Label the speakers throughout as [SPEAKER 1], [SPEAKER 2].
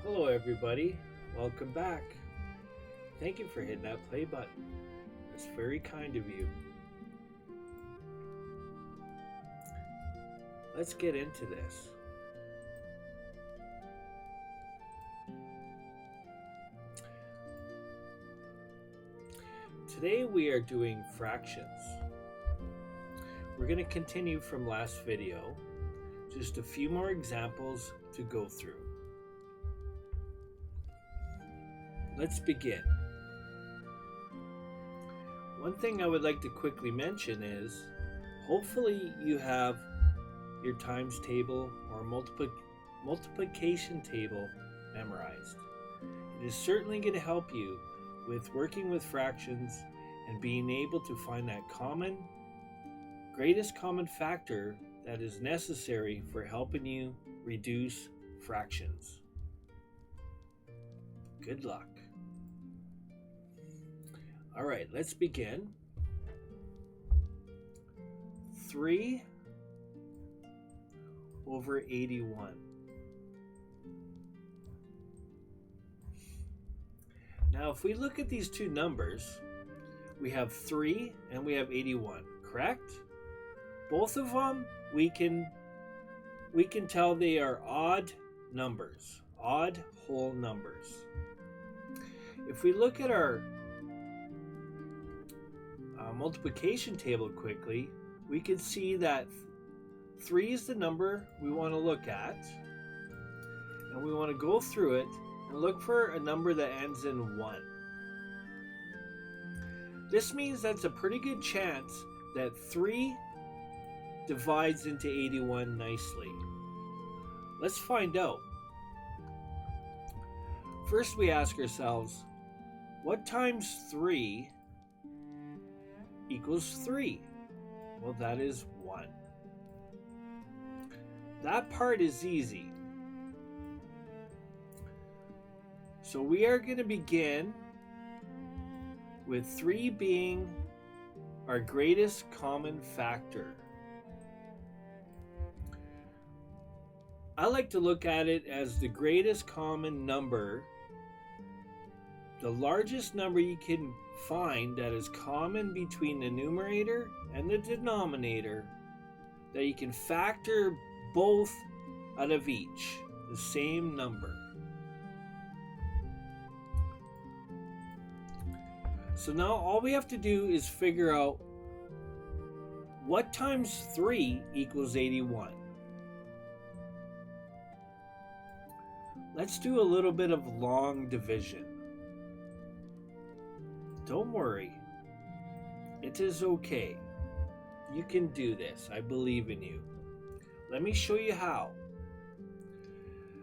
[SPEAKER 1] Hello everybody, welcome back. Thank you for hitting that play button. It's very kind of you. Let's get into this. Today we are doing fractions. We're going to continue from last video, just a few more examples to go through. Let's begin. One thing I would like to quickly mention is, hopefully you have your times table or multiplication table memorized. It is certainly going to help you with working with fractions and being able to find that greatest common factor that is necessary for helping you reduce fractions. Good luck. All right, let's begin. 3 over 81. Now, if we look at these two numbers, we have 3 and we have 81, correct? Both of them, we can tell they are odd numbers, odd whole numbers. If we look at our multiplication table quickly, we can see that 3 is the number we want to look at, and we want to go through it and look for a number that ends in 1. This means that's a pretty good chance that 3 divides into 81 nicely. Let's find out. First, we ask ourselves, what times 3 equals 3? Well, that is 1. That part is easy. So we are going to begin with 3 being our greatest common factor. I like to look at it as the greatest common number, the largest number you can find that is common between the numerator and the denominator, that you can factor both out of each, the same number. So now all we have to do is figure out what times 3 equals 81. Let's do a little bit of long division. Don't worry, it is okay. You can do this. I believe in you. Let me show you how.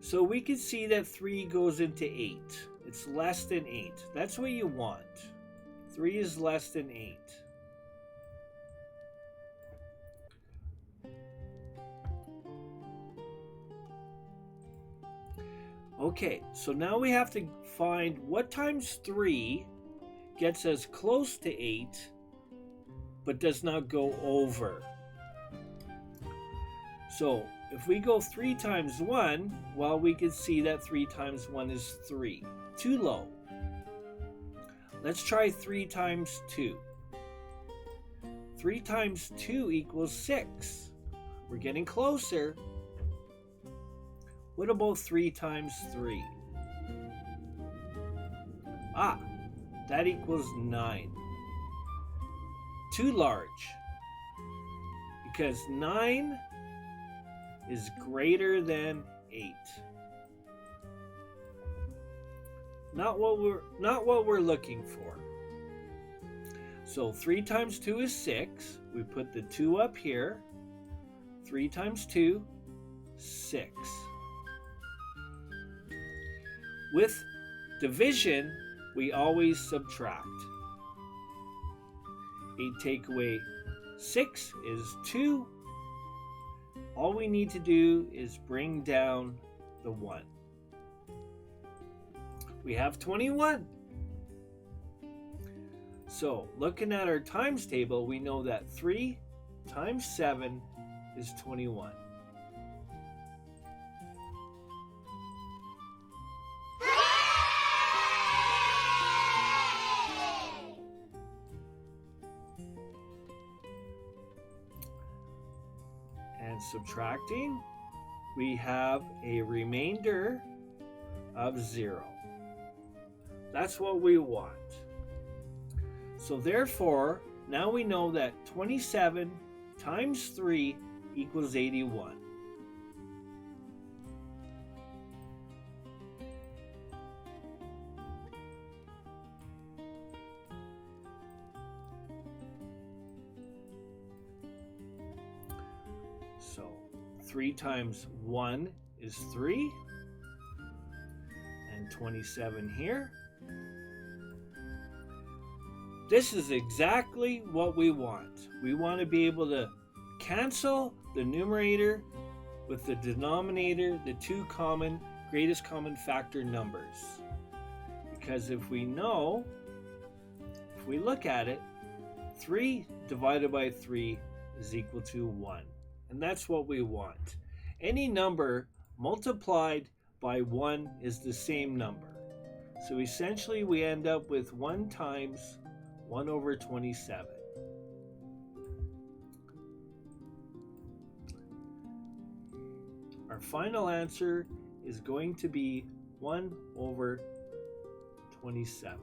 [SPEAKER 1] So we can see that 3 goes into 8. It's less than 8. That's what you want. 3 is less than 8. Okay, so now we have to find what times 3 gets us close to 8, but does not go over. So if we go 3 times 1, well, we can see that 3 times 1 is 3. Too low. Let's try 3 times 2. 3 times 2 equals 6. We're getting closer. What about 3 times 3? Ah, that equals 9. Too large. Because 9 is greater than 8. Not what we're looking for. So 3 times 2 is 6. We put the 2 up here. 3 times 2, 6. With division, we always subtract. 8 take away 6 is 2. All we need to do is bring down the 1. We have 21. So, looking at our times table, we know that 3 times 7 is 21. And subtracting, we have a remainder of 0. That's what we want. So therefore, now we know that 27 times 3 equals 81. So 3 times 1 is 3, and 27 here. This is exactly what we want. We want to be able to cancel the numerator with the denominator, the two greatest common factor numbers. Because if we know, if we look at it, 3 divided by 3 is equal to 1. And that's what we want. Any number multiplied by 1 is the same number. So essentially we end up with 1 times 1 over 27. Our final answer is going to be 1 over 27.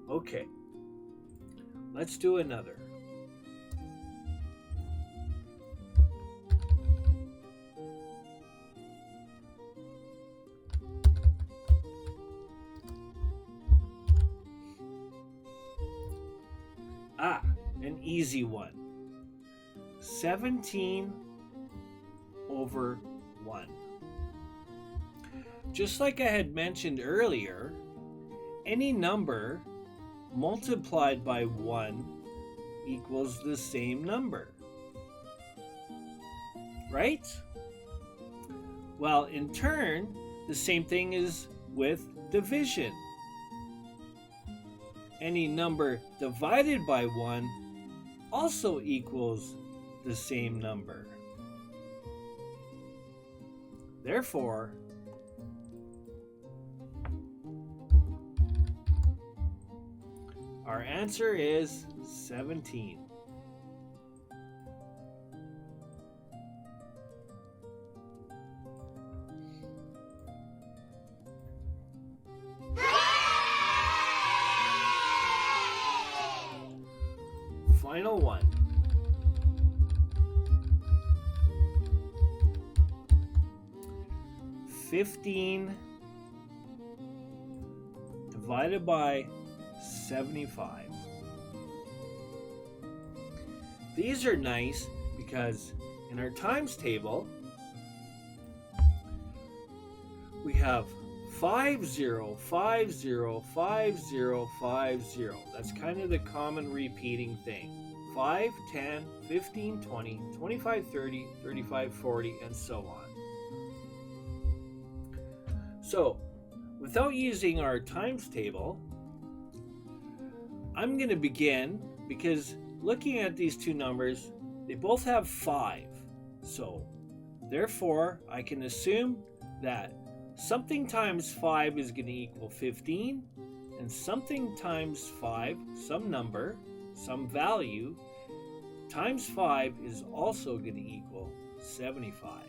[SPEAKER 1] Okay, let's do another. An easy one. 17 over 1. Just like I had mentioned earlier, any number multiplied by 1 equals the same number. Right? Well, in turn, the same thing is with division. Any number divided by 1 also equals the same number. Therefore, our answer is 17. Final one. $15 divided by 75. These are nice because in our times table we have 50, 50, 50, 50. That's kind of the common repeating thing. 5, 10, 15, 20, 25, 30, 35, 40, and so on. So, without using our times table, I'm going to begin because looking at these two numbers, they both have 5. So, therefore, I can assume that something times 5 is going to equal 15, and something times 5, some number, some value, times 5 is also going to equal 75.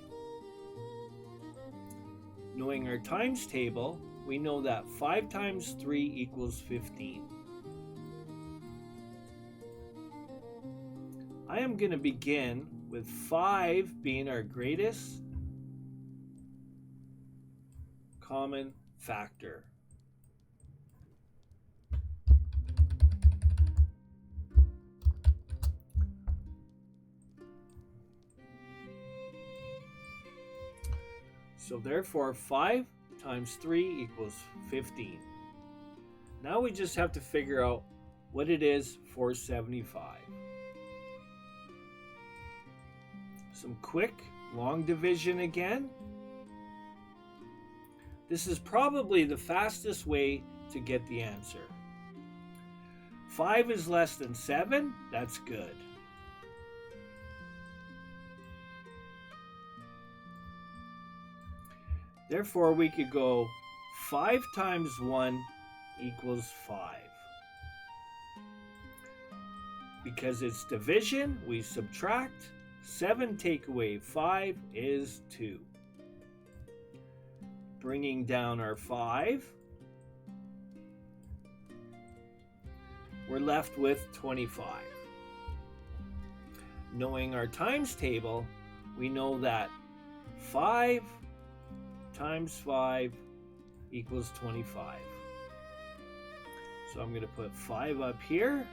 [SPEAKER 1] Knowing our times table, we know that 5 times 3 equals 15. I am going to begin with 5 being our greatest common factor. So therefore 5 times 3 equals 15. Now we just have to figure out what it is for 75. Some quick long division again. This is probably the fastest way to get the answer. 5 is less than 7, that's good. Therefore, we could go 5 times 1 equals 5. Because it's division, we subtract. 7 take away 5 is 2. Bringing down our 5, we're left with 25. Knowing our times table, we know that 5 times 5 equals 25. So I'm going to put 5 up here,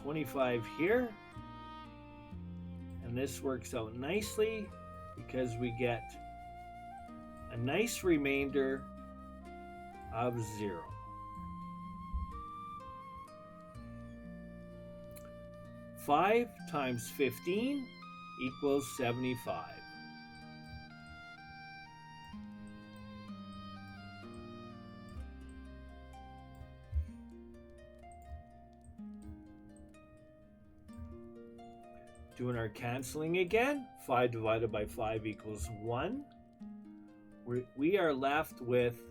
[SPEAKER 1] 25 here, and this works out nicely because we get a nice remainder of 0. Five times 15 equals 75. Doing our canceling again, 5 divided by 5 equals 1. We are left with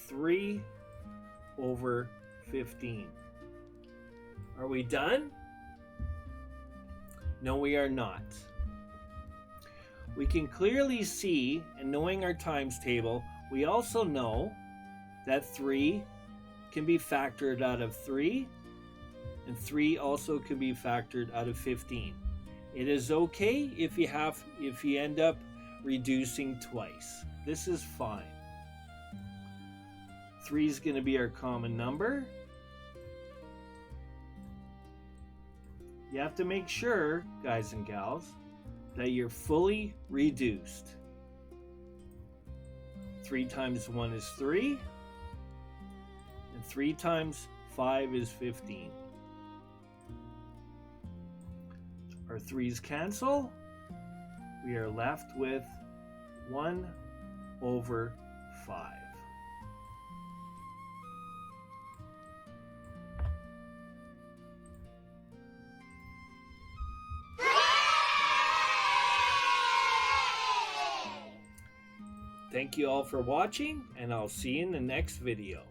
[SPEAKER 1] 3 over 15. Are we done? No, we are not. We can clearly see, and knowing our times table, we also know that 3 can be factored out of 3, and 3 also can be factored out of 15. It is okay if you end up reducing twice. This is fine. 3 is going to be our common number. You have to make sure, guys and gals, that you're fully reduced. 3 times 1 is 3, and 3 times 5 is 15. Our 3's cancel. We are left with 1 over 5. Thank you all for watching, and I'll see you in the next video.